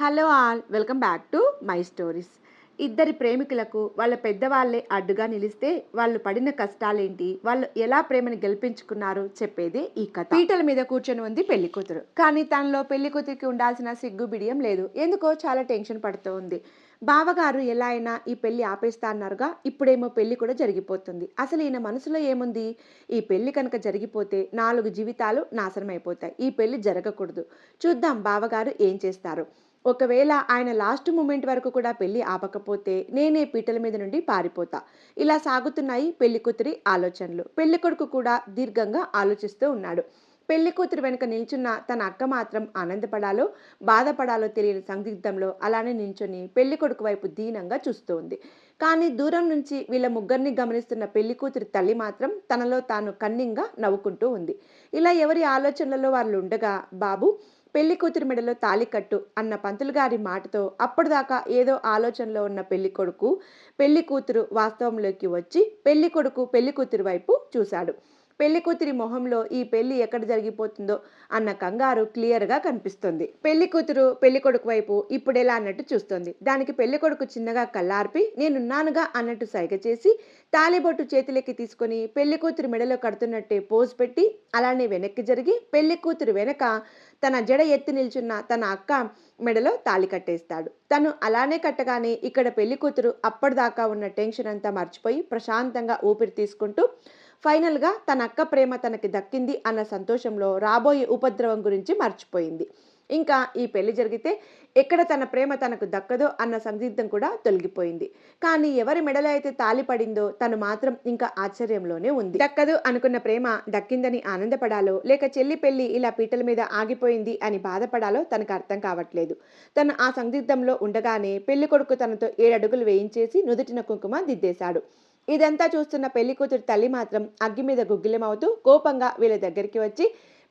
Hello all welcome back to my stories. ఇద్దరి ప్రేమికులకు వాళ్ళ పెద్దవాళ్ళే అడ్డుగా నిలిస్తే వాళ్ళు పడిన కష్టాలేంటి, వాళ్ళు ఎలా ప్రేమని గెలిపించుకున్నారు చెప్పేదే ఈ కథ. పీటల మీద కూర్చొని ఉంది పెళ్లి కూతురు. కానీ తనలో పెళ్లి కూతురికి ఉండాల్సిన సిగ్గు బిడియం లేదు. ఎందుకో చాలా టెన్షన్ పడుతూ ఉంది. బావగారు ఎలా అయినా ఈ పెళ్లి ఆపేస్తా అన్నారుగా, ఇప్పుడేమో పెళ్లి కూడా జరిగిపోతుంది. అసలు ఈయన మనసులో ఏముంది? ఈ పెళ్లి కనుక జరిగిపోతే 4 జీవితాలు నాశనం అయిపోతాయి. ఈ పెళ్లి జరగకూడదు. చూద్దాం బావగారు ఏం చేస్తారు. ఒకవేళ ఆయన లాస్ట్ మూమెంట్ వరకు కూడా పెళ్లి ఆపకపోతే నేనే పీటల మీద నుండి పారిపోతా. ఇలా సాగుతున్నాయి పెళ్లి కూతురి ఆలోచనలు. పెళ్లి కొడుకు కూడా దీర్ఘంగా ఆలోచిస్తూ ఉన్నాడు. పెళ్లి కూతురు వెనుక నిల్చున్న తన అక్క మాత్రం ఆనందపడాలో బాధపడాలో తెలియని సందిగ్ధంలో అలానే నిల్చొని పెళ్లి కొడుకు వైపు దీనంగా చూస్తూ ఉంది. కానీ దూరం నుంచి వీళ్ళ ముగ్గురిని గమనిస్తున్న పెళ్లి కూతురి తల్లి మాత్రం తనలో తాను కన్నింగా నవ్వుకుంటూ ఉంది. ఇలా ఎవరి ఆలోచనలలో వాళ్ళు ఉండగా, బాబు పెళ్లి కూతురి మెడలో తాళి కట్టు అన్న పంతులు గారి మాటతో అప్పటిదాకా ఏదో ఆలోచనలో ఉన్న పెళ్లి కొడుకు పెళ్లి కూతురు వాస్తవంలోకి వచ్చి పెళ్లి కొడుకు పెళ్లి కూతురి వైపు చూశాడు. పెళ్లి కూతురి మొహంలో ఈ పెళ్లి ఎక్కడ జరిగిపోతుందో అన్న కంగారు క్లియర్గా కనిపిస్తుంది. పెళ్లి కూతురు పెళ్లి కొడుకు వైపు ఇప్పుడెలా అన్నట్టు చూస్తుంది. దానికి పెళ్లి కొడుకు చిన్నగా కళ్ళార్పి నేనున్నానుగా అన్నట్టు సైగ చేసి తాలిబొట్టు చేతిలోకి తీసుకొని పెళ్లి కూతురు మెడలో కడుతున్నట్టే పోజ్ పెట్టి అలానే వెనక్కి జరిగి పెళ్లి కూతురు వెనక తన జడ ఎత్తి నిల్చున్న తన అక్క మెడలో తాళి కట్టేస్తాడు. తను అలానే కట్టగానే ఇక్కడ పెళ్లి కూతురు అప్పటిదాకా ఉన్న టెన్షన్ అంతా మర్చిపోయి ప్రశాంతంగా ఊపిరి తీసుకుంటూ ఫైనల్గా తన అక్క ప్రేమ తనకి దక్కింది అన్న సంతోషంలో రాబోయే ఉపద్రవం గురించి మర్చిపోయింది. ఇంకా ఈ పెళ్లి జరిగితే ఎక్కడ తన ప్రేమ తనకు దక్కదో అన్న సందిగ్ధం కూడా తొలగిపోయింది. కానీ ఎవరి మెడలో అయితే తాలి పడిందో తను మాత్రం ఇంకా ఆశ్చర్యంలోనే ఉంది. దక్కదు అనుకున్న ప్రేమ దక్కిందని ఆనందపడాలో లేక చెల్లి పెళ్లి ఇలా పీటల మీద ఆగిపోయింది అని బాధపడాలో తనకు అర్థం కావట్లేదు. తను ఆ సందిగ్ధంలో ఉండగానే పెళ్లి కొడుకు తనతో 7 అడుగులు వేయించేసి నుదుటిన కుంకుమ దిద్దేశాడు. ఇదంతా చూస్తున్న పెళ్లి కూతురి తల్లి మాత్రం అగ్గి మీద గుగ్గిలమవుతూ కోపంగా వీళ్ళ దగ్గరికి వచ్చి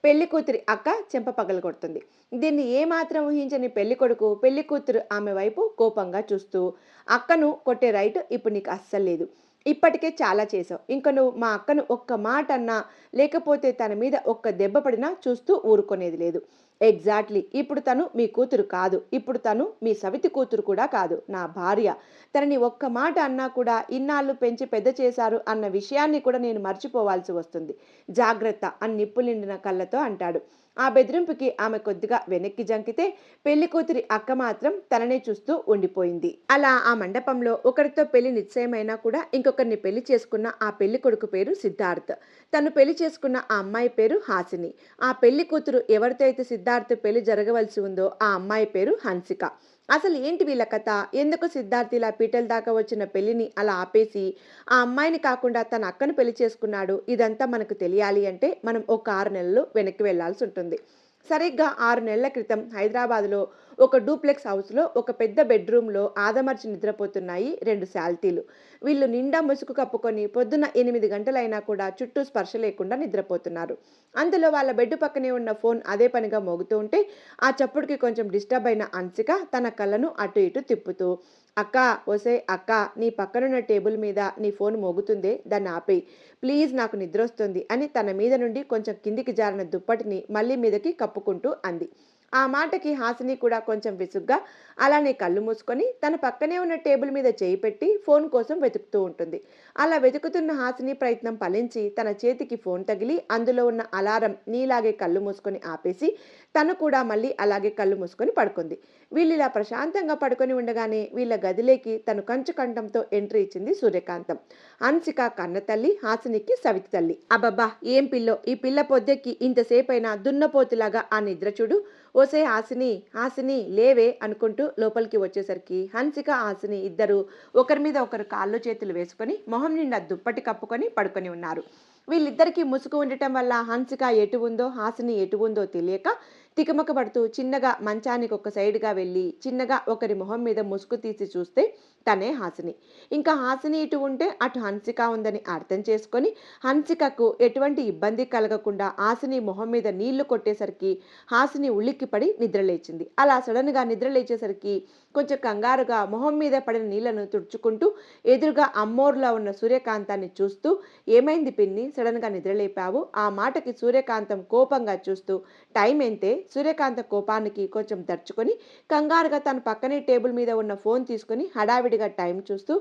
పెళ్లి కూతురి అక్క చెంప పగలగొడుతుంది. దీన్ని ఏమాత్రం ఊహించని పెళ్లి కొడుకు పెళ్లి కూతురు ఆమె వైపు కోపంగా చూస్తూ అక్కను కొట్టే రైట్ ఇప్పుడు నీకు అస్సలు లేదు. ఇప్పటికే చాలా చేసావు. ఇంక నువ్వు మా అక్కను ఒక్క మాట అన్నా లేకపోతే తన మీద ఒక్క దెబ్బ పడినా చూస్తూ ఊరుకునేది లేదు. ఎగ్జాక్ట్లీ ఇప్పుడు తను మీ కూతురు కాదు. ఇప్పుడు తను మీ సవితి కూతురు కూడా కాదు, నా భార్య. తనని ఒక్క మాట అన్నా కూడా ఇన్నాళ్ళు పెంచి పెద్ద చేశారు అన్న విషయాన్ని కూడా నేను మర్చిపోవాల్సి వస్తుంది. జాగ్రత్త అని నిప్పులు నిండిన కళ్ళతో అంటాడు. ఆ బెదిరింపుకి ఆమె కొద్దిగా వెనక్కి జంకితే పెళ్లి కూతురి అక్క మాత్రం తననే చూస్తూ ఉండిపోయింది. అలా ఆ మండపంలో ఒకరితో పెళ్లి నిశ్చయమైనా కూడా ఇంకొకరిని పెళ్లి చేసుకున్న ఆ పెళ్లి కొడుకు పేరు సిద్ధార్థ్. తను పెళ్లి చేసుకున్న ఆ అమ్మాయి పేరు హాసిని. ఆ పెళ్లి కూతురు ఎవరితో అయితే సిద్ధార్థ్ పెళ్లి జరగవలసి ఉందో ఆ అమ్మాయి పేరు హన్సిక. అసలు ఏంటి వీళ్ళ కథ? ఎందుకు సిద్ధార్థ్ ఇలా పీటల దాకా వచ్చిన పెళ్లిని అలా ఆపేసి ఆ అమ్మాయిని కాకుండా తన అక్కను పెళ్లి చేసుకున్నాడు? ఇదంతా మనకు తెలియాలి అంటే మనం ఒక 6 నెలలు వెనక్కి వెళ్లాల్సి ఉంటుంది. సరిగ్గా 6 నెలల క్రితం హైదరాబాద్లో ఒక డూప్లెక్స్ హౌస్లో ఒక పెద్ద బెడ్రూమ్లో ఆదమర్చి నిద్రపోతున్నాయి 2 శాల్తీలు. వీళ్ళు నిండా ముసుగు కప్పుకొని పొద్దున్న 8 గంటలైనా కూడా చుట్టూ స్పర్శ లేకుండా నిద్రపోతున్నారు. అందులో వాళ్ళ బెడ్ పక్కనే ఉన్న ఫోన్ అదే పనిగా మోగుతూ ఉంటే ఆ చప్పుడుకి కొంచెం డిస్టర్బ్ అయిన హన్సిక తన కళ్ళను అటు ఇటు తిప్పుతూ అక్క, ఒసే అక్క, నీ పక్కనున్న టేబుల్ మీద నీ ఫోన్ మోగుతుందే, దాన్ని ఆపేయి ప్లీజ్, నాకు నిద్రొస్తుంది అని తన మీద నుండి కొంచెం కిందికి జారిన దుప్పటిని మళ్ళీ మీదకి కప్పుకుంటూ అంది. ఆ మాటకి హాసిని కూడా కొంచెం విసుగ్గా అలానే కళ్ళు మూసుకొని తన పక్కనే ఉన్న టేబుల్ మీద చేయి పెట్టి ఫోన్ కోసం వెతుకుతూ ఉంటుంది. అలా వెతుకుతున్న హాసిని ప్రయత్నం ఫలించి తన చేతికి ఫోన్ తగిలి అందులో ఉన్న అలారం నీలాగే కళ్ళు మూసుకొని ఆపేసి తను కూడా మళ్ళీ అలాగే కళ్ళు మూసుకొని పడుకుంది. వీళ్ళిలా ప్రశాంతంగా పడుకొని ఉండగానే వీళ్ళ గదిలోకి తను కంచు కంఠంతో ఎంట్రీ ఇచ్చింది సూర్యకాంతం. హన్సిక కన్న తల్లి, హాసినికి సవితి తల్లి. అబ్బబ్బా ఏం పిల్లో! ఈ పిల్ల పొద్దెక్కి ఇంతసేపైనా దున్నపోతులాగా ఆ నిద్ర చూడు. ఓసే హాసిని, హాసిని లేవే అనుకుంటూ లోపలికి వచ్చేసరికి హన్సిక, హాసిని ఇద్దరు ఒకరి మీద ఒకరు కాళ్ళు చేతులు వేసుకొని మొహం నిండా దుప్పటి కప్పుకొని పడుకొని ఉన్నారు. వీళ్ళిద్దరికీ ముసుగు ఉండటం వల్ల హన్సిక ఎటు ఉందో హాసిని ఎటు ఉందో తెలియక తికమక పడుతూ చిన్నగా మంచానికి ఒక సైడ్గా వెళ్ళి చిన్నగా ఒకరి మొహం మీద ముసుగు తీసి చూస్తే తనే హాసిని. ఇంకా హాసిని ఇటు ఉంటే అటు హన్సిక ఉందని అర్థం చేసుకొని హన్సికకు ఎటువంటి ఇబ్బంది కలగకుండా హాసిని మొహం మీద నీళ్లు కొట్టేసరికి హాసిని ఉలిక్కిపడి నిద్రలేచింది. అలా సడన్గా నిద్రలేచేసరికి కొంచెం కంగారుగా మొహం మీద పడిన నీళ్లను తుడుచుకుంటూ ఎదురుగా అమ్మోరులా ఉన్న సూర్యకాంతాన్ని చూస్తూ ఏమైంది పిన్ని, సడన్గా నిద్రలేపావు? ఆ మాటకి సూర్యకాంతం కోపంగా చూస్తూ టైం ఎంతే సూర్యకాంతం కోపానికి కొంచెం దర్చుకొని కంగారుగా తన పక్కనే టేబుల్ మీద ఉన్న ఫోన్ తీసుకొని హడావిడిగా టైం చూస్తూ,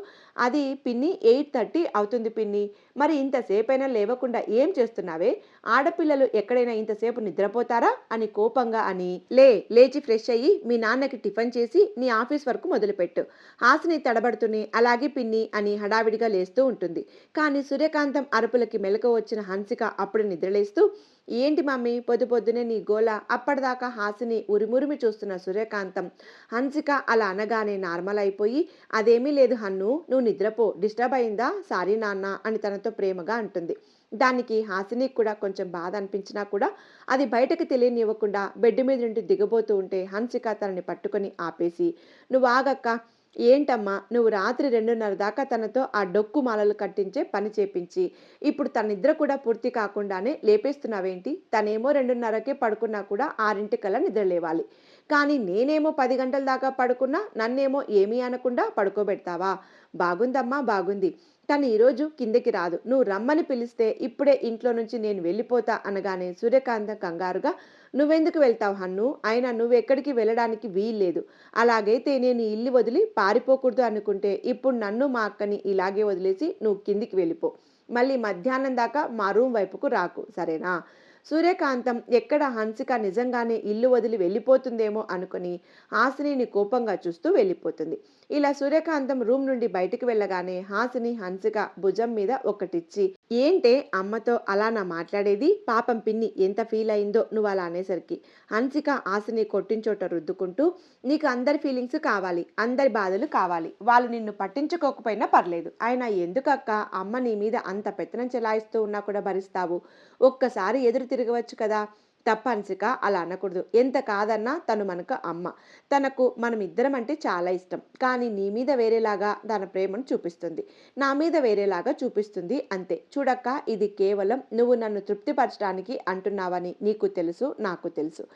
అది పిన్ని 8:30 అవుతుంది పిన్ని. మరి ఇంతసేపైనా లేవకుండా ఏం చేస్తున్నావే? ఆడపిల్లలు ఎక్కడైనా ఇంతసేపు నిద్రపోతారా అని కోపంగా అని, లేచి ఫ్రెష్ అయ్యి మీ నాన్నకి టిఫిన్ చేసి నీ ఆఫీస్ వర్క్ మొదలుపెట్టు. హాసిని తడబడుతూనే అలాగే పిన్ని అని హడావిడిగా లేస్తూ ఉంటుంది. కానీ సూర్యకాంతం అరుపులకి మెలకువ వచ్చిన హన్సిక అప్పుడు నిద్రలేస్తూ, ఏంటి మమ్మీ పొద్దు పొద్దునే నీ గోల? అప్పటిదాకా హాసిని ఉరిమురిమి చూస్తున్న సూర్యకాంతం హన్సిక అలా అనగానే నార్మల్ అయిపోయి, అదేమీ లేదు హన్ను, నువ్వు నిద్రపో, డిస్టర్బ్ అయిందా, సారీ నాన్న అని తనతో ప్రేమగా అంటుంది. దానికి హాసినికి కూడా కొంచెం బాధ అనిపించినా కూడా అది బయటకు తెలియనివ్వకుండా బెడ్ మీద నుండి దిగబోతూ ఉంటే హన్సిక తనని పట్టుకొని ఆపేసి, నువ్వు ఆగక్క, ఏంటమ్మా నువ్వు రాత్రి 2:30 దాకా తనతో ఆ డొక్కు మాలలు కట్టించే పని చేపించి ఇప్పుడు తన నిద్ర కూడా పూర్తి కాకుండానే లేపేస్తున్నావేంటి? తనేమో 2:30కే పడుకున్నా కూడా 6 నిద్ర లేవాలి. కానీ నేనేమో 10 గంటల దాకా పడుకున్నా నన్నేమో ఏమీ అనకుండా పడుకోబెడతావా? బాగుందమ్మా బాగుంది. తను ఈరోజు కిందకి రాదు. నువ్వు రమ్మని పిలిస్తే ఇప్పుడే ఇంట్లో నుంచి నేను వెళ్ళిపోతా అనగానే సూర్యకాంతం కంగారుగా, నువ్వెందుకు వెళ్తావు హన్ను? అయినా నువ్వెక్కడికి వెళ్ళడానికి వీల్లేదు. అలాగైతే నేను ఈ ఇల్లు వదిలి పారిపోకూడదు అనుకుంటే ఇప్పుడు నన్ను మా అక్కని ఇలాగే వదిలేసి నువ్వు కిందికి వెళ్ళిపో. మళ్ళీ మధ్యాహ్నం దాకా మా రూమ్ వైపుకు రాకు, సరేనా? సూర్యకాంతం ఎక్కడ హన్సిక నిజంగానే ఇల్లు వదిలి వెళ్ళిపోతుందేమో అనుకుని హాసినిని కోపంగా చూస్తూ వెళ్ళిపోతుంది. ఇలా సూర్యకాంతం రూమ్ నుండి బయటికి వెళ్ళగానే హాసిని హన్సిక భుజం మీద ఒకటిచ్చి, ఏంటే అమ్మతో అలా నా మాట్లాడేది? పాపం పిన్ని ఎంత ఫీల్ అయిందో నువ్వు అలా అనేసరికి. హన్సిక హాసిని కొట్టించోట రుద్దుకుంటూ, నీకు అందరి ఫీలింగ్స్ కావాలి, అందరి బాధలు కావాలి, వాళ్ళు నిన్ను పట్టించుకోకపోయినా పర్లేదు, అయినా ఎందుకక్క అమ్మ నీ మీద అంత పెత్తనం చెలాయిస్తూ ఉన్నా కూడా భరిస్తావు? ఒక్కసారి ఎదురు తిరగవచ్చు కదా. తప్ప హన్సిక, అలా అనకూడదు. ఎంత కాదన్నా తను మనకు అమ్మ. తనకు మనం ఇద్దరం అంటే చాలా ఇష్టం. కానీ నీ మీద వేరేలాగా తన ప్రేమను చూపిస్తుంది, నా మీద వేరేలాగా చూపిస్తుంది అంతే. చూడక్క, ఇది కేవలం నువ్వు నన్ను తృప్తిపరచడానికి అంటున్నావని నీకు తెలుసు, నాకు తెలుసు.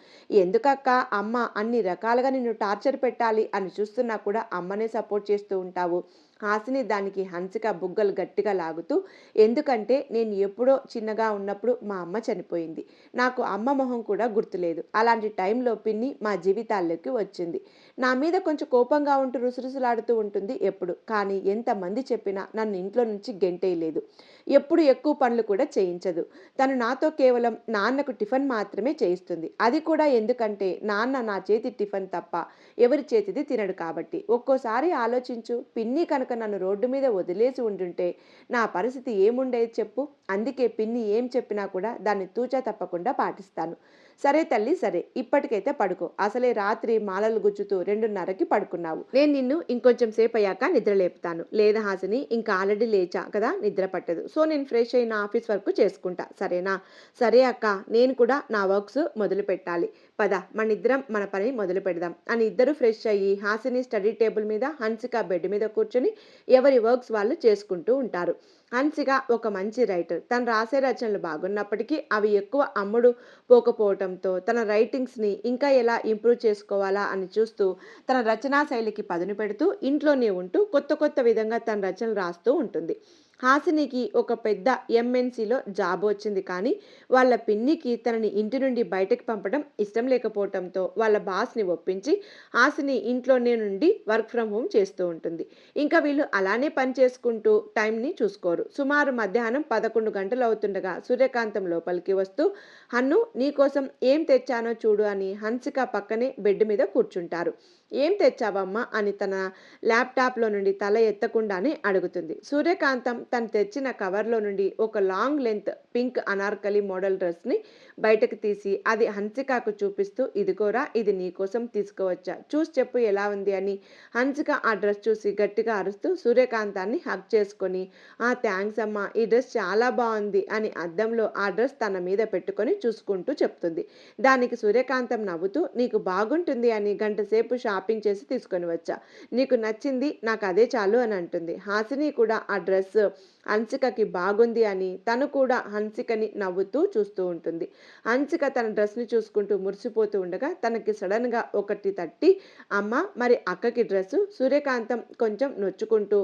ఎందుకక్క అమ్మ అన్ని రకాలుగా నిన్ను టార్చర్ పెట్టాలి అని చూస్తున్నా కూడా అమ్మనే సపోర్ట్ చేస్తూ ఉంటావు? హాసిని దానికి హన్సిక బుగ్గలు గట్టిగా లాగుతూ, ఎందుకంటే నేను ఎప్పుడో చిన్నగా ఉన్నప్పుడు మా అమ్మ చనిపోయింది. నాకు అమ్మ మొహం కూడా గుర్తులేదు. అలాంటి టైంలో పిన్ని మా జీవితాల్లోకి వచ్చింది. నా మీద కొంచెం కోపంగా ఉంటూ రుసరుసలాడుతూ ఉంటుంది ఎప్పుడు. కానీ ఎంతమంది చెప్పినా నన్ను ఇంట్లో నుంచి గెంటేయలేదు. ఎప్పుడు ఎక్కువ పనులు కూడా చేయించదు. తను నాతో కేవలం నాన్నకు టిఫిన్ మాత్రమే చేయిస్తుంది. అది కూడా ఎందుకంటే నాన్న నా చేతి టిఫిన్ తప్ప ఎవరి చేతిది తినడు కాబట్టి. ఒక్కోసారి ఆలోచించు, పిన్ని కనుక నన్ను రోడ్డు మీద వదిలేసి ఉండుంటే నా పరిస్థితి ఏముండేది చెప్పు? అందుకే పిన్ని ఏం చెప్పినా కూడా దాన్ని తూచా తప్పకుండా పాటిస్తాను. సరే తల్లి సరే, ఇప్పటికైతే పడుకో. అసలే రాత్రి మాలలు గుచ్చుతూ 2:30కి పడుకున్నావు. నేను నిన్ను ఇంకొంచెం సేపు అయ్యాక నిద్ర లేపుతాను. లేదా హాసిని, ఇంకా ఆల్రెడీ లేచా కదా, నిద్ర పట్టదు. సో నేను ఫ్రెష్ అయి నా ఆఫీస్ వర్క్ చేసుకుంటా, సరేనా? సరే అక్క, నేను కూడా నా వర్క్స్ మొదలు పెట్టాలి. పద మనిద్దరం మన పని మొదలు పెడదాం అని ఇద్దరు ఫ్రెష్ అయ్యి హాసిని స్టడీ టేబుల్ మీద, హన్సిక బెడ్ మీద కూర్చొని ఎవరి వర్క్స్ వాళ్ళు చేసుకుంటూ ఉంటారు. హన్సిక ఒక మంచి రైటర్. తను రాసే రచనలు బాగున్నప్పటికీ అవి ఎక్కువ అమ్ముడు పోకపోవటంతో తన రైటింగ్స్ని ఇంకా ఎలా ఇంప్రూవ్ చేసుకోవాలా అని చూస్తూ తన రచనా శైలికి పదును పెడుతూ ఇంట్లోనే ఉంటూ కొత్త కొత్త విధంగా తన రచనలు రాస్తూ ఉంటుంది. హాసినికి ఒక పెద్ద ఎంఎన్సీలో జాబ్ వచ్చింది. కానీ వాళ్ళ పిన్నికి తనని ఇంటి నుండి బయటకు పంపడం ఇష్టం లేకపోవడంతో వాళ్ళ బాస్ని ఒప్పించి హాసిని ఇంట్లోనే నుండి వర్క్ ఫ్రమ్ హోమ్ చేస్తూ ఉంటుంది. ఇంకా వీళ్ళు అలానే పని చేసుకుంటూ టైంని చూసుకోరు. సుమారు మధ్యాహ్నం 11 గంటలు అవుతుండగా సూర్యకాంతం లోపలికి వస్తూ, హన్ను నీకోసం ఏం తెచ్చానో చూడు అని హన్సిక పక్కనే బెడ్ మీద కూర్చుంటారు. ఏం తెచ్చావమ్మా అని తన ల్యాప్టాప్లో నుండి తల ఎత్తకుండానే అడుగుతుంది. సూర్యకాంతం తను తెచ్చిన కవర్లో నుండి ఒక long length pink Anarkali model డ్రెస్ని బయటకు తీసి అది హన్సికకు చూపిస్తూ, ఇదిగోరా, ఇది నీకోసం తీసుకువచ్చా, చూసి చెప్పు ఎలా ఉంది అని. హన్సిక ఆ డ్రెస్ చూసి గట్టిగా అరుస్తూ సూర్యకాంతాన్ని హగ్ చేసుకొని, థ్యాంక్స్ అమ్మా, ఈ డ్రెస్ చాలా బాగుంది అని అద్దంలో ఆ డ్రెస్ తన మీద పెట్టుకొని చూసుకుంటూ చెప్తుంది. దానికి సూర్యకాంతం నవ్వుతూ, నీకు బాగుంటుంది అని గంట సేపు షాపింగ్ చేసి తీసుకొని వచ్చా, నీకు నచ్చింది, నాకు అదే చాలు అని అంటుంది. హాసిని కూడా ఆ డ్రెస్ హన్సికకి బాగుంది అని తను కూడా హన్సికని నవ్వుతూ చూస్తూ ఉంటుంది. హన్సిక తన డ్రెస్‌ని చూసుకుంటూ మురిసిపోతూ ఉండగా తనకి సడెన్‌గా ఒకటి తట్టి, "అమ్మ మరి అక్కకి డ్రెస్సు" సూర్యకాంతం కొంచెం నొచ్చుకుంటూ,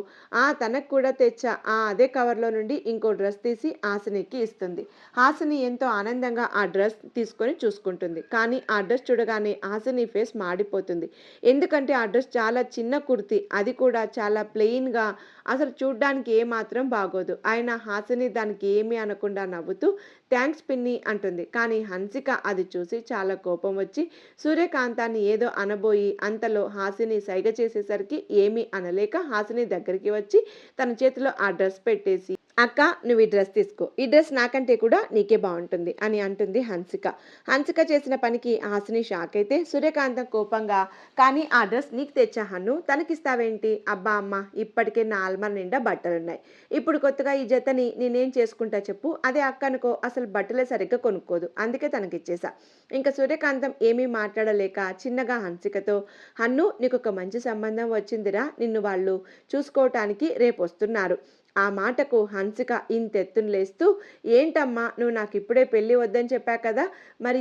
తనకు కూడా తెచ్చా" అదే కవర్‌లో నుండి ఇంకో డ్రెస్ తీసి హాసినికి ఇస్తుంది. హాసిని ఎంతో ఆనందంగా ఆ డ్రెస్ తీసుకొని చూసుకుంటుంది. కానీ ఆ డ్రెస్ చూడగానే హాసిని ఫేస్ మాడిపోతుంది. ఎందుకంటే ఆ డ్రెస్ చాలా చిన్న కుర్తీ. అది కూడా చాలా ప్లెయిన్‌గా అసలు చూడ్డానికి ఏమాత్రం బాగోదు. అయినా హాసిని దానికి ఏమీ అనకుండా నవ్వుతూ థాంక్స్ పిన్ని అంటుంది. కానీ హన్సిక అది చూసి చాలా కోపం వచ్చి సూర్యకాంతాన్ని ఏదో అనబోయి అంతలో హాసిని సైగ చేసేసరికి ఏమీ అనలేక హాసిని దగ్గరికి వచ్చి తన చేతిలో ఆ డ్రెస్ పెట్టేసి "అక్క నువ్వు ఈ డ్రెస్ తీసుకో. ఈ డ్రెస్ నాకంటే కూడా నీకే బావుంటుంది" అని అంటుంది హన్సిక. హన్సిక చేసిన పనికి హాసిని షాక్ అయితే సూర్యకాంతం కోపంగా "కానీ ఆ డ్రెస్ నీకు తెచ్చా హన్ను. తనకిస్తావేంటి? అబ్బా అమ్మ ఇప్పటికే నా అల్మార నిండా బట్టలున్నాయి. ఇప్పుడు కొత్తగా ఈ జతని నేనేం చేసుకుంటా చెప్పు? అదే అక్క అనుకో అసలు బట్టలే సరిగ్గా కొనుక్కోదు. అందుకే తనకిచ్చేసా." ఇంక సూర్యకాంతం ఏమీ మాట్లాడలేక చిన్నగా హన్సికతో "హన్ను నీకొక మంచి సంబంధం వచ్చిందిరా. నిన్ను వాళ్ళు చూసుకోవటానికి రేపొస్తున్నారు." ఆ మాటకు హన్సిక ఇంతెత్తున లేస్తూ "ఏంటమ్మా నువ్వు నాకిప్పుడే పెళ్లి వద్దని చెప్పా కదా! మరి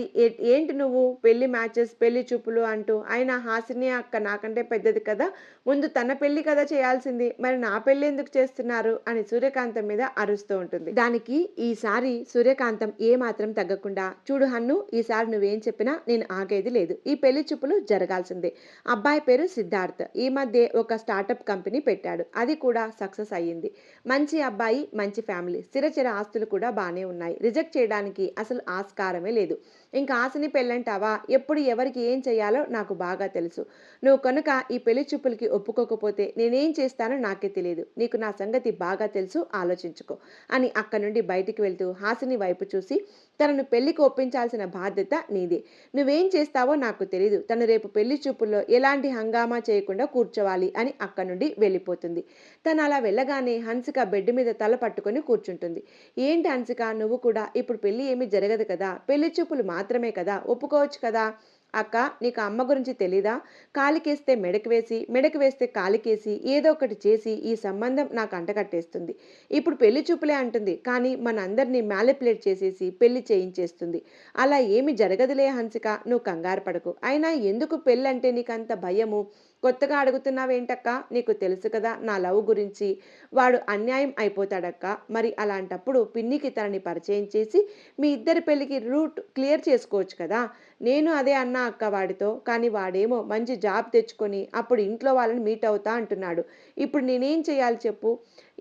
ఏంటి నువ్వు పెళ్లి మ్యాచెస్, పెళ్లి చూపులు అంటూ? అయినా హాసిని అక్క నాకంటే పెద్దది కదా! ముందు తన పెళ్లి కదా చేయాల్సింది. మరి నా పెళ్లి ఎందుకు చేస్తున్నారు?" అని సూర్యకాంతం మీద అరుస్తూ ఉంటుంది. దానికి ఈసారి సూర్యకాంతం ఏమాత్రం తగ్గకుండా "చూడు హన్ను ఈసారి నువ్వేం చెప్పినా నేను ఆగేది లేదు. ఈ పెళ్లి చూపులు జరగాల్సిందే. అబ్బాయి పేరు సిద్ధార్థ్. ఈ మధ్యే ఒక స్టార్టప్ కంపెనీ పెట్టాడు. అది కూడా సక్సెస్ అయ్యింది. మంచి అబ్బాయి, మంచి ఫ్యామిలీ. స్థిరచర ఆస్తులు కూడా బానే ఉన్నాయి. రిజెక్ట్ చేయడానికి అసలు ఆస్కారమే లేదు. ఇంక హాసిని పెళ్ళంటావా? ఎప్పుడు ఎవరికి ఏం చేయాలో నాకు బాగా తెలుసు. నువ్వు కనుక ఈ పెళ్లి చూపులకి ఒప్పుకోకపోతే నేనేం చేస్తానో నాకే తెలీదు. నీకు నా సంగతి బాగా తెలుసు ఆలోచించుకో" అని అక్కడి నుండి బయటికి వెళ్తూ హాసిని వైపు చూసి "తనను పెళ్లికి ఒప్పించాల్సిన బాధ్యత నీదే. నువ్వేం చేస్తావో నాకు తెలీదు. తను రేపు పెళ్లి చూపుల్లో ఎలాంటి హంగామా చేయకుండా కూర్చోవాలి" అని అక్కడి నుండి వెళ్ళిపోతుంది. తను అలా వెళ్ళగానే హన్సిక బెడ్ మీద తల పట్టుకొని కూర్చుంటుంది. "ఏంటి హన్సిక నువ్వు కూడా? ఇప్పుడు పెళ్లి ఏమీ జరగదు కదా! పెళ్లి చూపులు మాత్రమే కదా! ఒప్పుకోవచ్చు కదా!" "అక్క నీకు అమ్మ గురించి తెలీదా? కాలికేస్తే మెడకు వేసి, మెడకు వేస్తే కాలికేసి ఏదో ఒకటి చేసి ఈ సంబంధం నాకు అంటకట్టేస్తుంది. ఇప్పుడు పెళ్లి చూపులే అంటుంది. కానీ మనందరినీ మ్యానిప్యులేట్ చేసేసి పెళ్లి చేయించేస్తుంది. అలా ఏమీ జరగదులే హన్సిక నువ్వు కంగారు పడకు. అయినా ఎందుకు పెళ్ళంటే నీకంత భయము? కొత్తగా అడుగుతున్నావేంటక్కా? నీకు తెలుసు కదా నా లవ్ గురించి. వాడు అన్యాయం అయిపోతాడక్కా. మరి అలాంటప్పుడు పిన్నికి తనని పరిచయం చేసి మీ ఇద్దరి పెళ్లికి రూట్ క్లియర్ చేసుకోవచ్చు కదా! నేను అదే అన్నా అక్క వాడితో. కానీ వాడేమో మంచి జాబ్ తెచ్చుకొని అప్పుడు ఇంట్లో వాళ్ళని మీట్ అవుతా అంటున్నాడు. ఇప్పుడు నేనేం చేయాలి చెప్పు?"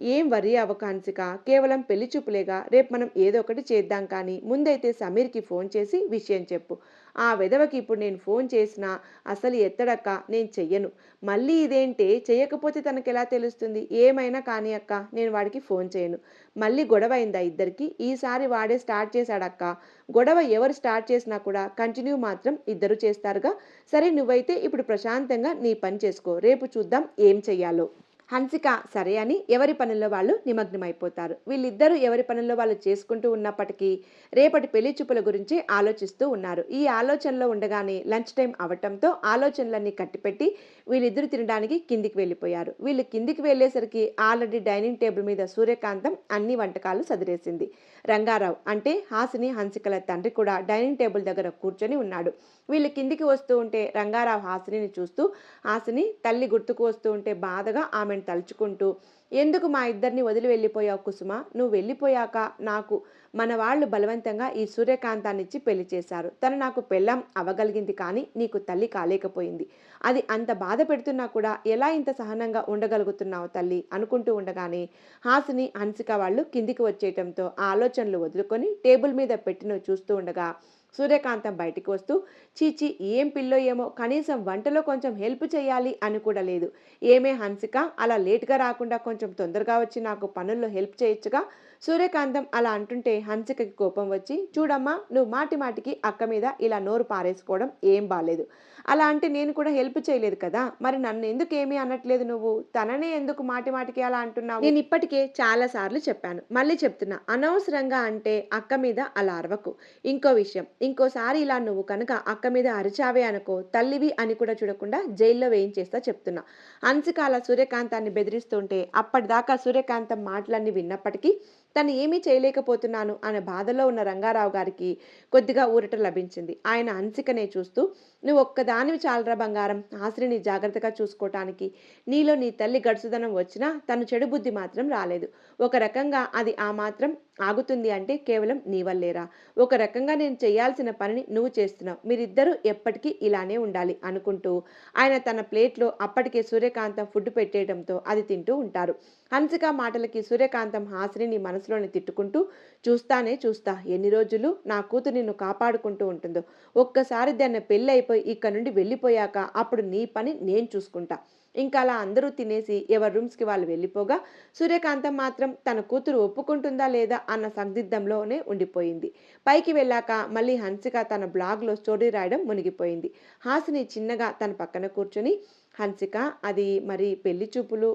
"ఏం వర్రీ అవ్వకు హన్సిక. కేవలం పెళ్లి చూపులేగా. రేపు మనం ఏదో ఒకటి చేద్దాం కానీ ముందైతే సమీర్‌కి ఫోన్ చేసి విషయం చెప్పు. ఆ వెధవకి ఇప్పుడు నేను ఫోన్ చేసినా అసలు ఎత్తడక్క. నేను చెయ్యను. మళ్ళీ ఇదేంటే చెయ్యకపోతే తనకెలా తెలుస్తుంది? ఏమైనా కానీ అక్క నేను వాడికి ఫోన్ చేయను. మళ్ళీ గొడవయిందా ఇద్దరికీ? ఈసారి వాడే స్టార్ట్ చేశాడక్కా. గొడవ ఎవరు స్టార్ట్ చేసినా కూడా కంటిన్యూ మాత్రం ఇద్దరు చేస్తారుగా. సరే నువ్వైతే ఇప్పుడు ప్రశాంతంగా నీ పని చేసుకో. రేపు చూద్దాం ఏం చెయ్యాలో." హన్సిక సరే అని ఎవరి పనుల్లో వాళ్ళు నిమగ్నమైపోతారు. వీళ్ళిద్దరూ ఎవరి పనుల్లో వాళ్ళు చేసుకుంటూ ఉన్నప్పటికీ రేపటి పెళ్లి చూపుల గురించి ఆలోచిస్తూ ఉన్నారు. ఈ ఆలోచనలో ఉండగానే లంచ్ టైం అవటంతో ఆలోచనలన్నీ కట్టిపెట్టి వీళ్ళిద్దరూ తినడానికి కిందికి వెళ్ళిపోయారు. వీళ్ళు కిందికి వెళ్ళేసరికి ఆల్రెడీ డైనింగ్ టేబుల్ మీద సూర్యకాంతం అన్ని వంటకాలు సదిరేసింది. రంగారావు అంటే హాసిని, హన్సికల తండ్రి కూడా డైనింగ్ టేబుల్ దగ్గర కూర్చొని ఉన్నాడు. వీళ్ళు కిందికి వస్తూ ఉంటే రంగారావు హాసినిని చూస్తూ హాసిని తల్లి గుర్తుకు వస్తూ ఉంటే బాధగా ఆమెను తలుచుకుంటూ "ఎందుకు మా ఇద్దరిని వదిలి వెళ్ళిపోయావు కుసుమ? నువ్వు వెళ్ళిపోయాక నాకు మన వాళ్ళు బలవంతంగా ఈ సూర్యకాంతాన్నిచ్చి పెళ్లి చేశారు. తను నాకు పెళ్ళాం అవ్వగలిగింది కానీ నీకు తల్లి కాలేకపోయింది. అది అంత బాధ పెడుతున్నా కూడా ఎలా ఇంత సహనంగా ఉండగలుగుతున్నావు తల్లి" అనుకుంటూ ఉండగానే హాసిని, హన్సిక వాళ్ళు కిందికి వచ్చేయటంతో ఆ ఆలోచనలు వదులుకొని టేబుల్ మీద పెట్టినవి చూస్తూ ఉండగా సూర్యకాంతం బయటికి వస్తూ "చీచి ఏం పిల్లో ఏమో కనీసం వంటలో కొంచెం హెల్ప్ చేయాలి అని కూడా లేదు. ఏమే హన్సిక అలా లేట్‌గా రాకుండా కొంచెం తొందరగా వచ్చి నాకు పనుల్లో హెల్ప్ చేయొచ్చుగా." సూర్యకాంతం అలా అంటుంటే హన్సికకి కోపం వచ్చి "చూడమ్మా నువ్వు మాటి మాటికి అక్క మీద ఇలా నోరు పారేసుకోవడం ఏం బాలేదు. అలా అంటే నేను కూడా హెల్ప్ చేయలేదు కదా! మరి నన్నెందుకేమి అనట్లేదు నువ్వు? తననే ఎందుకు మాటి మాటికి అలా అంటున్నావు? నేనిప్పటికే చాలా సార్లు చెప్పాను. మళ్ళీ చెప్తున్నా. అనవసరంగా అంటే అక్క మీద అలా అరవకు. ఇంకో విషయం, ఇంకోసారి ఇలా నువ్వు కనుక అక్క మీద అరిచావే అనుకో, తల్లివి అని కూడా చూడకుండా జైల్‌లో వేయించేస్తా చెప్తున్నా. హన్సిక అలా సూర్యకాంతాన్ని బెదిరిస్తుంటే అప్పటిదాకా సూర్యకాంతం మాటలన్నీ విన్నప్పటికీ తను ఏమీ చేయలేకపోతున్నాను అనే బాధలో ఉన్న రంగారావు గారికి కొద్దిగా ఊరట లభించింది. ఆయన హన్సికనే చూస్తూ "నువ్వు ఒక్కదానివి చాలురా బంగారం, హాసినిని జాగ్రత్తగా చూసుకోటానికి. నీలో నీ తల్లి గడుసుదనం వచ్చినా తను చెడు బుద్ధి మాత్రం రాలేదు. ఒక రకంగా అది ఆ మాత్రం ఆగుతుంది అంటే కేవలం నీ వల్లేరా. ఒక రకంగా నేను చేయాల్సిన పనిని నువ్వు చేస్తున్నావు. మీరిద్దరూ ఎప్పటికీ ఇలానే ఉండాలి" అనుకుంటూ ఆయన తన ప్లేట్‌లో అప్పటికే సూర్యకాంతం ఫుడ్ పెట్టేయడంతో అది తింటూ ఉంటారు. హన్సిక మాటలకి సూర్యకాంతం హాసినిని మనసులోనే తిట్టుకుంటూ చూస్తానే చూస్తా ఎన్ని రోజులు నా కూతురు నిన్ను కాపాడుకుంటూ ఉంటుందో. ఒక్కసారి దాని పెళ్ళైపోయి ఇక్కడి నుండి వెళ్ళిపోయాక అప్పుడు నీ పని నేను చూసుకుంటా. ఇంకా అలా అందరూ తినేసి ఎవరి రూమ్స్‌కి వాళ్ళు వెళ్ళిపోగా సూర్యకాంతం మాత్రం తన కూతురు ఒప్పుకుంటుందా లేదా అన్న సందిగ్ధంలోనే ఉండిపోయింది. పైకి వెళ్ళాక మళ్ళీ హన్సిక తన బ్లాగ్‌లో స్టోరీ రాయడం మునిగిపోయింది. హాసిని చిన్నగా తన పక్కన కూర్చొని హన్సిక అది మరి పెళ్లి చూపులు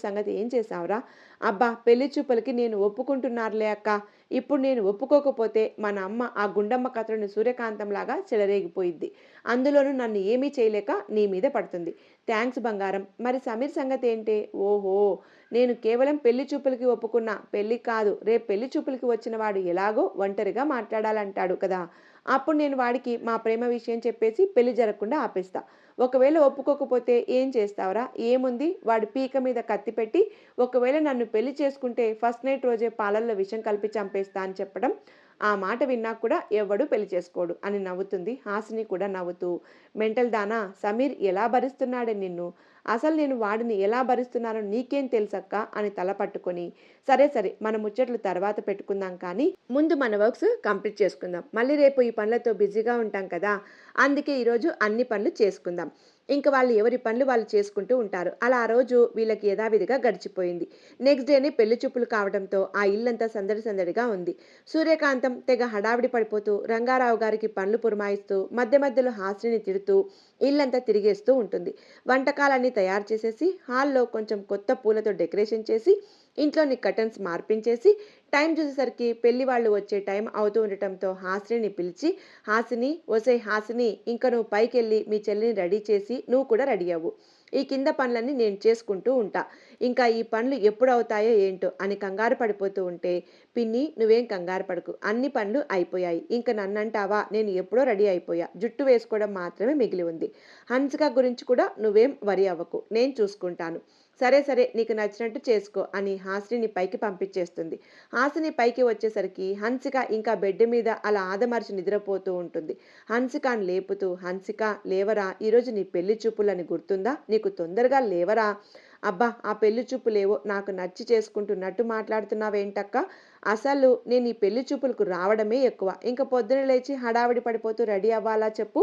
సంగతి ఏం చేశావురా? అబ్బా! పెళ్లి చూపులకి నేను ఒప్పుకుంటున్నారులే అక్క. ఇప్పుడు నేను ఒప్పుకోకపోతే మన అమ్మ ఆ గుండమ్మ కథలోని సూర్యకాంతంలాగా చెలరేగిపోయిద్ది. అందులోనూ నన్ను ఏమీ చేయలేక నీ మీద పడుతుంది. థాంక్స్ బంగారం. మరి సమీర్ సంగతేంటే? ఓహో! నేను కేవలం పెళ్లి చూపులకి ఒప్పుకున్నా. పెళ్లికి కాదు. రేపు పెళ్లి చూపులకి వచ్చిన వాడు ఎలాగో ఒంటరిగా మాట్లాడాలంటాడు కదా! అప్పుడు నేను వాడికి మా ప్రేమ విషయం చెప్పేసి పెళ్లి జరగకుండా ఆపేస్తా. ఒకవేళ ఒప్పుకోకపోతే ఏం చేస్తావురా? ఏముంది వాడి పీక మీద కత్తి పెట్టి ఒకవేళ నన్ను పెళ్లి చేసుకుంటే ఫస్ట్ నైట్ రోజే పాలల్లో విషం కలిపి చంపేస్తా అని చెప్పడం. ఆ మాట విన్నాక కూడా ఎవ్వడూ పెళ్లి చేసుకోడు అని నవ్వుతుంది. హాసిని కూడా నవ్వుతూ మెంటల్ దానా సమీర్ ఎలా భరిస్తున్నాడే నిన్ను? అసలు నేను వాడిని ఎలా భరిస్తున్నానో నీకేం తెలుసక్కా అని తల పట్టుకొని సరే సరే మన ముచ్చట్లు తర్వాత పెట్టుకుందాం కానీ ముందు మన వర్క్స్ కంప్లీట్ చేసుకుందాం. మళ్ళీ రేపు ఈ పనులతో బిజీగా ఉంటాం కదా! అందుకే ఈరోజు అన్ని పనులు చేసుకుందాం. ఇంక వాళ్ళు ఎవరి పనులు వాళ్ళు చేసుకుంటూ ఉంటారు. అలా ఆ రోజు వీళ్ళకి యథావిధిగా గడిచిపోయింది. నెక్స్ట్ డేనే పెళ్లి చూపులు కావడంతో ఆ ఇల్లంతా సందడి సందడిగా ఉంది. సూర్యకాంతం తెగ హడావిడి పడిపోతూ రంగారావు గారికి పనులు పురమాయిస్తూ మధ్య మధ్యలో హాసినిని తిడుతూ ఇల్లంతా తిరిగేస్తూ ఉంటుంది. వంటకాలన్నీ తయారు చేసేసి హాల్‌లో కొంచెం కొత్త పూలతో డెకరేషన్ చేసి ఇంట్లోని కర్టెన్స్ మార్పించేసి టైం చూసేసరికి పెళ్లి వాళ్ళు వచ్చే టైం అవుతూ ఉండటంతో హాసినిని పిలిచి "హాసిని ఒసేయ్ హాసిని ఇంక నువ్వు పైకెళ్ళి మీ చెల్లిని రెడీ చేసి నువ్వు కూడా రెడీ అవ్వు. ఈ కింద పనులన్నీ నేను చేసుకుంటూ ఉంటా. ఇంకా ఈ పనులు ఎప్పుడవుతాయో ఏంటో" అని కంగారు పడిపోతూ ఉంటే "పిన్ని నువ్వేం కంగారు పడకు. అన్ని పనులు అయిపోయాయి. ఇంక నన్నంటావా నేను ఎప్పుడో రెడీ అయిపోయా. జుట్టు వేసుకోవడం మాత్రమే మిగిలి ఉంది. హన్సిక గురించి కూడా నువ్వేం వరీ అవ్వకు. నేను చూసుకుంటాను. సరే సరే నీకు నచ్చినట్టు చేసుకో" అని హాసినిని పైకి పంపించేస్తుంది. హాసిని పైకి వచ్చేసరికి హన్సిక ఇంకా బెడ్ మీద అలా ఆదమరచి నిద్రపోతూ ఉంటుంది. హన్సికను లేపుతూ "హన్సిక లేవరా ఈరోజు నీ పెళ్లి చూపులని గుర్తుందా? నీకు తొందరగా లేవరా? అబ్బా ఆ పెళ్లి చూపులేవో నాకు నచ్చి చేసుకుంటున్నట్టు మాట్లాడుతున్నావేంటక్క? అసలు నేను ఈ పెళ్లి చూపులకు రావడమే ఎక్కువ. ఇంక పొద్దున లేచి హడావిడి పడిపోతూ రెడీ అవ్వాలా చెప్పు?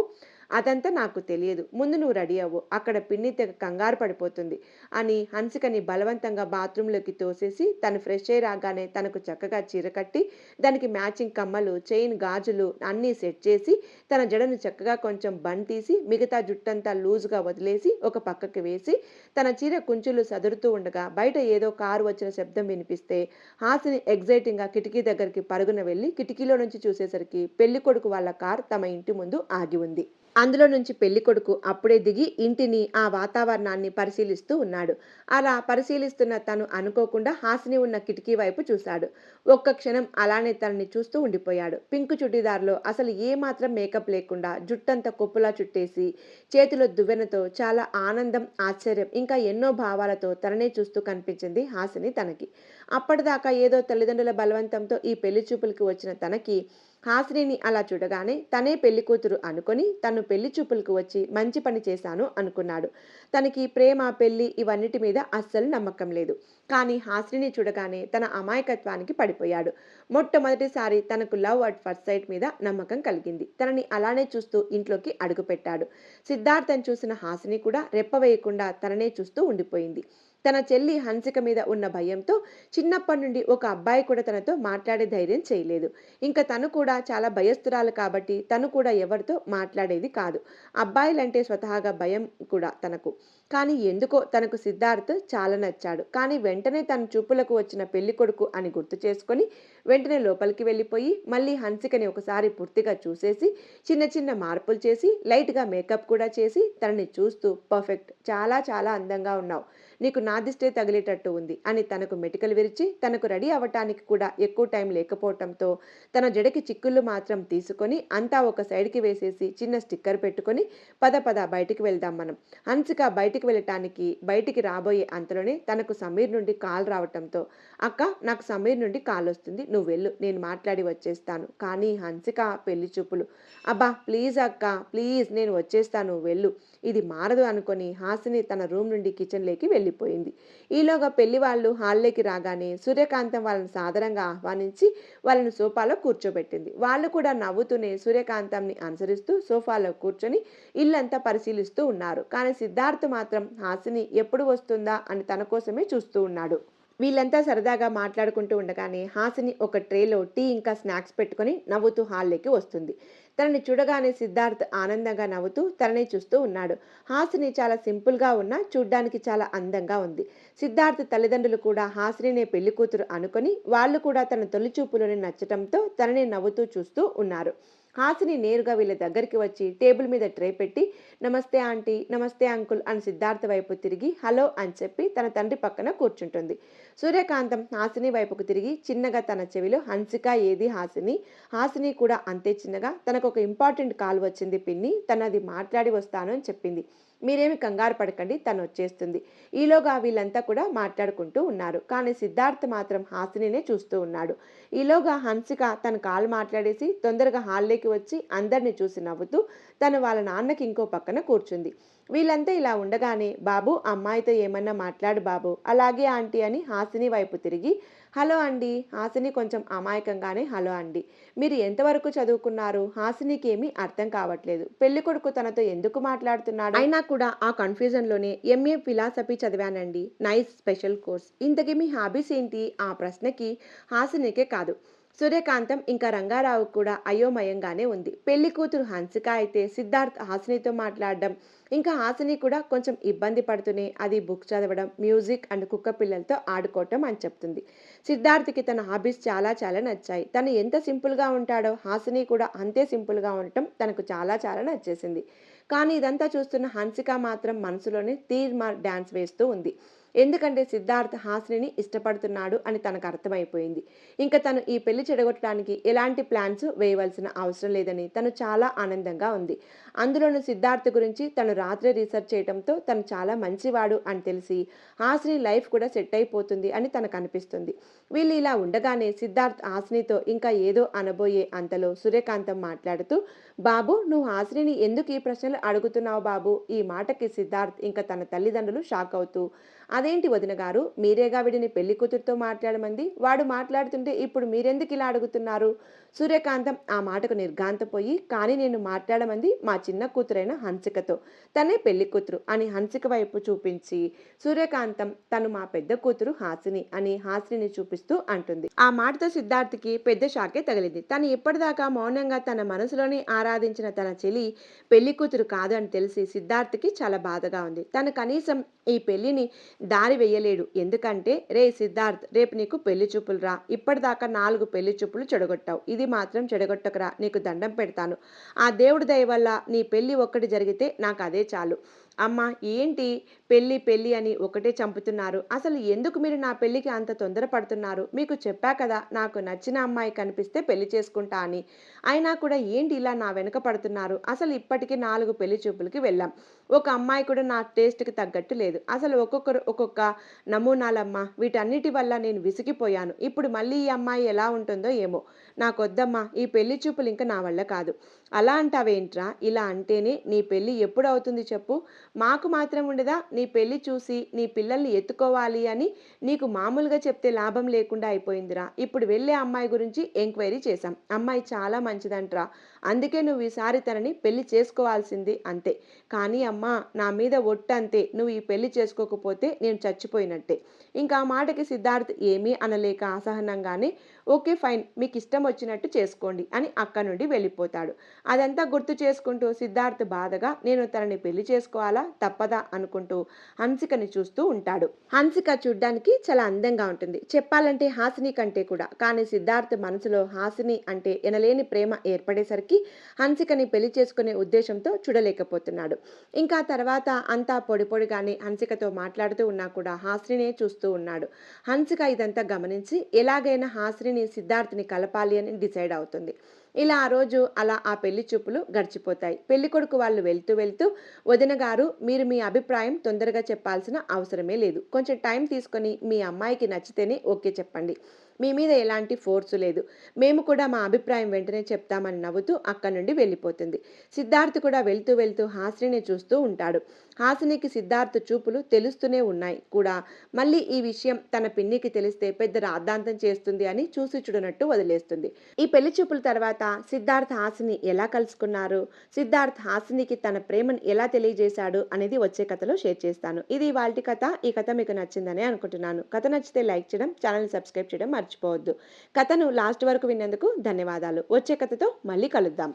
అదంతా నాకు తెలియదు. ముందు నువ్వు రెడీ అవ్వు. అక్కడ పిన్ని తెగ కంగారు పడిపోతుంది" అని హన్సికని బలవంతంగా బాత్రూంలోకి తోసేసి తను ఫ్రెష్ అయ్యి రాగానే తనకు చక్కగా చీర కట్టి దానికి మ్యాచింగ్ కమ్మలు, చైన్, గాజులు అన్నీ సెట్ చేసి తన జడను చక్కగా కొంచెం బన్ తీసి మిగతా జుట్టంతా లూజ్‌గా వదిలేసి ఒక పక్కకి వేసి తన చీర కుంచులు సదురుతూ ఉండగా బయట ఏదో కారు వచ్చిన శబ్దం వినిపిస్తే హాసిని ఎక్సైటింగ్‌గా కిటికీ దగ్గరికి పరుగున వెళ్లి కిటికీలో నుంచి చూసేసరికి పెళ్ళికొడుకు వాళ్ళ కారు తమ ఇంటి ముందు ఆగి ఉంది. అందులో నుంచి పెళ్ళికొడుకు అప్పుడే దిగి ఇంటిని, ఆ వాతావరణాన్ని పరిశీలిస్తూ ఉన్నాడు. అలా పరిశీలిస్తున్న తను అనుకోకుండా హాసిని ఉన్న కిటికీ వైపు చూశాడు. ఒక్క క్షణం అలానే తనని చూస్తూ ఉండిపోయాడు. పింక్ చుడీదార్‌లో అసలు ఏమాత్రం మేకప్ లేకుండా జుట్టంతా కొప్పులా చుట్టేసి, చేతిలో దువ్వెనతో చాలా ఆనందం, ఆశ్చర్యం ఇంకా ఎన్నో భావాలతో తననే చూస్తూ కనిపించింది హాసిని తనకి. అప్పటిదాకా ఏదో తల్లిదండ్రుల బలవంతంతో ఈ పెళ్లి చూపులకి వచ్చిన తనకి హాసినిని అలా చూడగానే తనే పెళ్లి కూతురు అనుకొని తను పెళ్లి చూపులకు వచ్చి మంచి పని చేశాను అనుకున్నాడు. తనకి ప్రేమ, పెళ్లి ఇవన్నిటి మీద అస్సలు నమ్మకం లేదు. కానీ హాసినిని చూడగానే తన అమాయకత్వానికి పడిపోయాడు. మొట్టమొదటిసారి తనకు లవ్ అట్ ఫస్ట్ సైట్ మీద నమ్మకం కలిగింది. తనని అలానే చూస్తూ ఇంట్లోకి అడుగుపెట్టాడు. సిద్ధార్థని చూసిన హాసిని కూడా రెప్ప వేయకుండా తననే చూస్తూ ఉండిపోయింది. తన చెల్లి హన్సిక మీద ఉన్న భయంతో చిన్నప్పటి నుండి ఒక అబ్బాయి కూడా తనతో మాట్లాడే ధైర్యం చేయలేదు. ఇంకా తను కూడా చాలా భయస్థురాలు కాబట్టి తను కూడా ఎవరితో మాట్లాడేది కాదు. అబ్బాయిలంటే స్వతహాగా భయం కూడా తనకు. కానీ ఎందుకో తనకు సిద్ధార్థ్ చాలా నచ్చాడు. కానీ వెంటనే తన చూపులకు వచ్చిన పెళ్ళికొడుకు అని గుర్తు చేసుకొని వెంటనే లోపలికి వెళ్ళిపోయి మళ్ళీ హన్సికని ఒకసారి పూర్తిగా చూసేసి చిన్న చిన్న మార్పులు చేసి లైట్‌గా మేకప్ కూడా చేసి తనని చూస్తూ పర్ఫెక్ట్, చాలా చాలా అందంగా ఉన్నావు. నీకు నా దిష్టే తగిలేటట్టు ఉంది అని తనకు మెటికలు విరిచి తనకు రెడీ అవ్వటానికి కూడా ఎక్కువ టైం లేకపోవటంతో తన జడకి చిక్కుళ్ళు మాత్రం తీసుకొని అంతా ఒక సైడ్‌కి వేసేసి చిన్న స్టిక్కర్ పెట్టుకొని పద పద బయటికి వెళ్దాం మనం. హన్సిక బయటికి వెళ్ళటానికి బయటికి రాబోయే అంతలోనే తనకు సమీర్ నుండి కాల్ రావటంతో అక్క నాకు సమీర్ నుండి కాల్ వస్తుంది. నువ్వు వెళ్ళు. నేను మాట్లాడి వచ్చేస్తాను. కానీ హన్సిక పెళ్లి చూపులు. అబ్బా ప్లీజ్ అక్క ప్లీజ్ నేను వచ్చేస్తాను వెళ్ళు. ఇది మారదు అనుకొని హాసిని తన రూమ్ నుండి కిచెన్‌లోకి వెళ్ళిపోయింది. ఈలోగా పెళ్లి వాళ్ళు హాల్లోకి రాగానే సూర్యకాంతం వాళ్ళని సాదరంగా ఆహ్వానించి వాళ్ళని సోఫాలో కూర్చోబెట్టింది. వాళ్ళు కూడా నవ్వుతూనే సూర్యకాంతంని అనుసరిస్తూ సోఫాలో కూర్చొని ఇల్లంతా పరిశీలిస్తూ ఉన్నారు. కానీ సిద్ధార్థ్ మాత్రం హాసిని ఎప్పుడు వస్తుందా అని తన కోసమే చూస్తూ ఉన్నాడు. వీళ్ళంతా సరదాగా మాట్లాడుకుంటూ ఉండగానే హాసిని ఒక ట్రేలో టీ ఇంకా స్నాక్స్ పెట్టుకొని నవ్వుతూ హాల్లోకి వస్తుంది. తనని చూడగానే సిద్ధార్థ్ ఆనందంగా నవ్వుతూ తననే చూస్తూ ఉన్నాడు. హాసిని చాలా సింపుల్గా ఉన్నా చూడ్డానికి చాలా అందంగా ఉంది. సిద్ధార్థ్ తల్లిదండ్రులు కూడా హాసినినే పెళ్లి కూతురు అనుకొని వాళ్ళు కూడా తన తొలి చూపులోనే నచ్చటంతో తనని నవ్వుతూ చూస్తూ ఉన్నారు. హాసిని నేరుగా వీళ్ళ దగ్గరికి వచ్చి టేబుల్ మీద ట్రే పెట్టి నమస్తే ఆంటీ, నమస్తే అంకుల్ అని సిద్ధార్థ్ వైపు తిరిగి హలో అని చెప్పి తన తండ్రి పక్కన కూర్చుంటుంది. సూర్యకాంతం హాసిని వైపుకు తిరిగి చిన్నగా తన చెవిలో హన్సిక ఏది హాసిని. హాసిని కూడా అంతే చిన్నగా తనకు ఒక ఇంపార్టెంట్ కాల్ వచ్చింది పిన్ని, తనది మాట్లాడి వస్తాను అని చెప్పింది. మీరేమి కంగారు పడకండి తను వచ్చేస్తుంది. ఈలోగా వీళ్ళంతా కూడా మాట్లాడుకుంటూ ఉన్నారు. కానీ సిద్ధార్థ్ మాత్రం హాసినినే చూస్తూ ఉన్నాడు. ఈలోగా హన్సిక తన కాల్ మాట్లాడేసి తొందరగా హాల్లోకి వచ్చి అందరిని చూసి నవ్వుతూ తను వాళ్ళ నాన్నకి ఇంకో పక్కన కూర్చుంది. వీళ్ళంతా ఇలా ఉండగానే బాబు అమ్మాయితో ఏమన్నా మాట్లాడు బాబు. అలాగే ఆంటీ అని హాసిని వైపు తిరిగి హలో అండి. హాసిని కొంచెం అమాయకంగానే హలో అండి. మీరు ఎంతవరకు చదువుకున్నారు? హాసినికి ఏమీ అర్థం కావట్లేదు. పెళ్ళికొడుకు తనతో ఎందుకు మాట్లాడుతున్నాడు? అయినా కూడా ఆ కన్ఫ్యూజన్‌లోనే ఎంఏ ఫిలాసఫీ చదివానండి. Nice special course. ఇంతకీ మీ హాబీస్ ఏంటి? ఆ ప్రశ్నకి హాసినికే కాదు సూర్యకాంతం ఇంకా రంగారావు కూడా అయోమయంగానే ఉంది. పెళ్లి కూతురు హన్సిక అయితే సిద్ధార్థ్ హాసినితో మాట్లాడడం, ఇంకా హాసిని కూడా కొంచెం ఇబ్బంది పడుతూనే అది బుక్ చదవడం, మ్యూజిక్ అండ్ కుక్క పిల్లలతో ఆడుకోవటం అని చెప్తుంది. సిద్ధార్థ్‌కి తన హాబీస్ చాలా చాలా నచ్చాయి. తను ఎంత సింపుల్‌గా ఉంటాడో హాసిని కూడా అంతే సింపుల్‌గా ఉండటం తనకు చాలా చాలా నచ్చేసింది. కానీ ఇదంతా చూస్తున్న హన్సిక మాత్రం మనసులోనే తీర్మార్ డాన్స్ వేస్తూ ఉంది. ఎందుకంటే సిద్ధార్థ్ హాసినిని ఇష్టపడుతున్నాడు అని తనకు అర్థమైపోయింది. ఇంకా తను ఈ పెళ్లి చెడగొట్టడానికి ఎలాంటి ప్లాన్స్ వేయవలసిన అవసరం లేదని తను చాలా ఆనందంగా ఉంది. అందులోనూ సిద్ధార్థ్ గురించి తను రాత్రే రీసెర్చ్ చేయడంతో తను చాలా మంచివాడు అని తెలిసి హాసిని లైఫ్ కూడా సెట్ అయిపోతుంది అని తనకు అనిపిస్తుంది. వీళ్ళు ఇలా ఉండగానే సిద్ధార్థ్ హాసినితో ఇంకా ఏదో అనబోయే అంతలో సూర్యకాంతం మాట్లాడుతూ బాబు నువ్వు హాసినిని ఎందుకు ఈ ప్రశ్నలు అడుగుతున్నావు బాబు. ఈ మాటకి సిద్ధార్థ్ ఇంకా తన తల్లిదండ్రులు షాక్ అవుతూ అదేంటి వదిన గారు, మీరేగా వీడిని పెళ్లి కూతురుతో మాట్లాడమంది. వాడు మాట్లాడుతుంటే ఇప్పుడు మీరెందుకు ఇలా అడుగుతున్నారు? సూర్యకాంతం ఆ మాటకు నిర్ఘాంతపోయి కానీ నేను మాట్లాడమంది మా చిన్న కూతురైన హన్సికతో. తనే పెళ్లి కూతురు అని హన్సిక వైపు చూపించి సూర్యకాంతం తను మా పెద్ద కూతురు హాసిని అని హాసినిని చూపిస్తూ అంటుంది. ఆ మాటతో సిద్ధార్థ్‌కి పెద్ద షాకే తగిలింది. తను ఇప్పటిదాకా మౌనంగా తన మనసులోనే ఆరాధించిన తన చెలి పెళ్లి కూతురు కాదు అని తెలిసి సిద్ధార్థ్‌కి చాలా బాధగా ఉంది. తను కనీసం ఈ పెళ్లిని దారి వెయ్యలేడు. ఎందుకంటే రే సిద్ధార్థ్ రేపు నీకు పెళ్లి చూపులు రా. ఇప్పటిదాకా 4 పెళ్లి చూపులు చెడగొట్టావు. ఇది మాత్రం చెడగొట్టకురా. నీకు దండం పెడతాను. ఆ దేవుడి దయ వల్ల నీ పెళ్లి ఒక్కటి జరిగితే నాకు అదే చాలు. అమ్మా ఏంటి పెళ్లి పెళ్లి అని ఒకటే చంపుతున్నారు. అసలు ఎందుకు మీరు నా పెళ్లికి అంత తొందర పడుతున్నారు? మీకు చెప్పా కదా నాకు నచ్చిన అమ్మాయి కనిపిస్తే పెళ్లి చేసుకుంటా అని. అయినా కూడా ఏంటి ఇలా నా వెనక పడుతున్నారు? అసలు ఇప్పటికి 4 పెళ్లి చూపులకి వెళ్ళాం. ఒక అమ్మాయి కూడా నా టేస్ట్‌కి తగ్గట్టు లేదు. అసలు ఒక్కొక్కరు ఒక్కొక్క నమూనాలమ్మా. వీటన్నిటి వల్ల నేను విసిగిపోయాను. ఇప్పుడు మళ్ళీ ఈ అమ్మాయి ఎలా ఉంటుందో ఏమో. నాకొద్దమ్మా. ఈ పెళ్లి చూపులు ఇంక నా వల్ల కాదు. అలా అంటావేంట్రా? ఇలా అంటేనే నీ పెళ్లి ఎప్పుడవుతుంది చెప్పు? మాకు మాత్రం ఉండదా? నీ పెళ్లి చూసి నీ పిల్లల్ని ఎత్తుకోవాలి అని నీకు మామూలుగా చెప్తే లాభం లేకుండా అయిపోయిందిరా. ఇప్పుడు వెళ్ళే అమ్మాయి గురించి ఎంక్వైరీ చేశాం. అమ్మాయి చాలా మంచిదంట్రా. అందుకే నువ్వు ఈసారి తనని పెళ్లి చేసుకోవాల్సింది అంతే. కానీ అమ్మా నా మీద ఒట్టంతే. నువ్వు ఈ పెళ్లి చేసుకోకపోతే నేను చచ్చిపోయినట్టే. ఇంకా ఆ మాటకి సిద్ధార్థ్ ఏమీ అనలేక అసహనంగానే ఓకే ఫైన్ మీకిష్టం వచ్చినట్టు చేసుకోండి అని అక్కడి నుండి వెళ్ళిపోతాడు. అదంతా గుర్తు చేసుకుంటూ సిద్ధార్థ్ బాధగా నేను తనని పెళ్లి చేసుకోవాలా? తప్పదా? అనుకుంటూ హన్సికని చూస్తూ ఉంటాడు. హన్సిక చూడ్డానికి చాలా అందంగా ఉంటుంది. చెప్పాలంటే హాసిని కంటే కూడా. కానీ సిద్ధార్థ్ మనసులో హాసిని అంటే ఎనలేని ప్రేమ ఏర్పడేసరికి హన్సికని పెళ్లి చేసుకునే ఉద్దేశంతో చూడలేకపోతున్నాడు. ఇంకా తర్వాత అంతా పొడి పొడిగానే హన్సికతో మాట్లాడుతూ ఉన్నా కూడా హాసినినే చూస్తూ ఉన్నాడు. హన్సిక ఇదంతా గమనించి ఎలాగైనా హాసినిని సిద్ధార్థ్‌ని కలపాలి అని డిసైడ్ అవుతుంది. ఇలా ఆ రోజు అలా ఆ పెళ్లి చూపులు గడిచిపోతాయి. పెళ్ళికొడుకు వాళ్ళు వెళ్తూ వెళ్తూ వదిన గారు మీరు మీ అభిప్రాయం తొందరగా చెప్పాల్సిన అవసరమే లేదు. కొంచెం టైం తీసుకొని మీ అమ్మాయికి నచ్చితేనే ఓకే చెప్పండి. మీ మీద ఎలాంటి ఫోర్సు లేదు. మేము కూడా మా అభిప్రాయం వెంటనే చెప్తామని నవ్వుతూ అక్కడి నుండి వెళ్ళిపోతుంది. సిద్ధార్థ్ కూడా వెళ్తూ వెళ్తూ హాసినిని చూస్తూ ఉంటాడు. హాసినికి సిద్ధార్థ్ చూపులు తెలుస్తూనే ఉన్నాయి కూడా. మళ్ళీ ఈ విషయం తన పిన్నికి తెలిస్తే పెద్ద రాద్ధాంతం చేస్తుంది అని చూసి చూడనట్టు వదిలేస్తుంది. ఈ పెళ్లి చూపుల తర్వాత సిద్ధార్థ్ హాసిని ఎలా కలుసుకున్నారు, సిద్ధార్థ్ హాసినికి తన ప్రేమను ఎలా తెలియజేశాడు అనేది వచ్చే కథలో షేర్ చేస్తాను. ఇది ఇవాల్టి కథ. ఈ కథ మీకు నచ్చిందని అనుకుంటున్నాను. కథ నచ్చితే లైక్ చేయడం, ఛానల్ సబ్స్క్రైబ్ చేయడం మర్చిపోవద్దు. కథను లాస్ట్ వరకు విన్నందుకు ధన్యవాదాలు. వచ్చే కథతో మళ్ళీ కలుద్దాం.